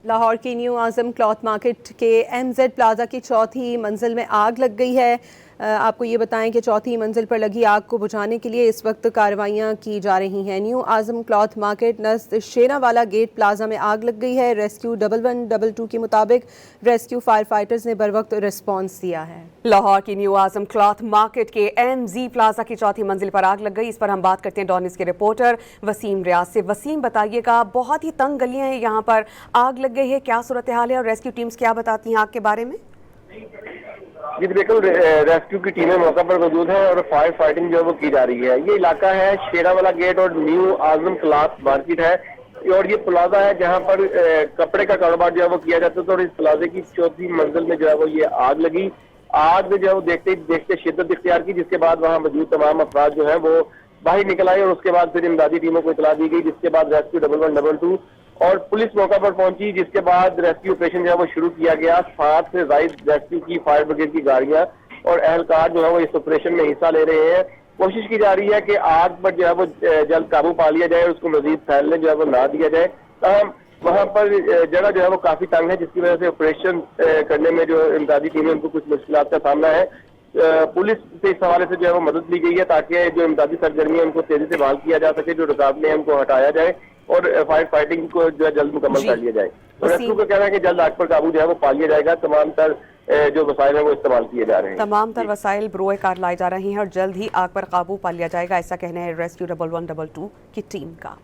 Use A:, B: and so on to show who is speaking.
A: लाहौर की new Azam cloth market के MZ plaza की चौथी मंजिल में आग लग गई है। आपको ये बताएं कि चौथी मंजिल पर लगी आग को बुझाने के लिए इस वक्त कार्रवाइयां की जा रही हैं। न्यू आज़म क्लॉथ मार्केट नज़द शेरावाला गेट प्लाजा में आग लग गई है। रेस्क्यू 1122 के मुताबिक रेस्क्यू फायर फाइटर्स ने बर वक्त रिस्पॉन्स दिया है।
B: लाहौर की न्यू आज़म क्लॉथ मार्केट के MZ प्लाजा की चौथी मंजिल पर आग लग गई। इस पर हम बात करते हैं डॉन न्यूज़ के रिपोर्टर वसीम रियाज से। वसीम, बताइएगा, बहुत ही तंग गलियां हैं, यहाँ पर आग लग गई है, क्या सूरत हाल है और रेस्क्यू टीम्स क्या बताती हैं आग के बारे में?
C: जी बिल्कुल, रेस्क्यू की टीमें मौका पर मौजूद हैं और फायर फाइटिंग जो है वो की जा रही है। ये इलाका है शेरावाला गेट और न्यू आज़म क्लॉथ मार्केट है और ये प्लाजा है जहां पर कपड़े का कारोबार जो है वो किया जाता था और इस प्लाजे की चौथी मंजिल में जो है वो ये आग लगी। आग में जो है वो देखते देखते शिद्दत इख्तियार की, जिसके बाद वहां मौजूद तमाम अफराद जो है वो बाहर निकल आए और उसके बाद फिर इमदादी टीमों को इतला दी गई, जिसके बाद रेस्क्यू 1122 और पुलिस मौका पर पहुंची, जिसके बाद रेस्क्यू ऑपरेशन जो है वो शुरू किया गया। 7 से ज्यादा रेस्क्यू की फायर ब्रिगेड की गाड़ियां और अहलकार जो है वो इस ऑपरेशन में हिस्सा ले रहे हैं। कोशिश की जा रही है कि आग पर जो है वो जल्द काबू पा लिया जाए और उसको मजीद फैलने जो है वो ना दिया जाए। वहां पर जगह जो है वो काफी तंग है, जिसकी वजह से ऑपरेशन करने में जो इमदादी टीमें उनको कुछ मुश्किलात का सामना है। पुलिस से इस हवाले से जो है वो मदद ली गई है ताकि जो इमदादी सरगर्मी है उनको तेजी से बहाल किया जा सके, जो रुकावटें हैं उनको हटाया जाए और फायर फाइटिंग को जो है जल्द मुकम्मल कर लिया जाए। तो रेस्क्यू का कहना है कि जल्द आग पर काबू जो है वो पा लिया जाएगा। तमाम तर जो वसाइल हैं वो इस्तेमाल किए जा रहे हैं।
B: तमाम तर वसाइल बरोए कार लाए जा रहे हैं और जल्द ही आग पर काबू पा लिया जाएगा, ऐसा कहना है रेस्क्यू 1122 की टीम का।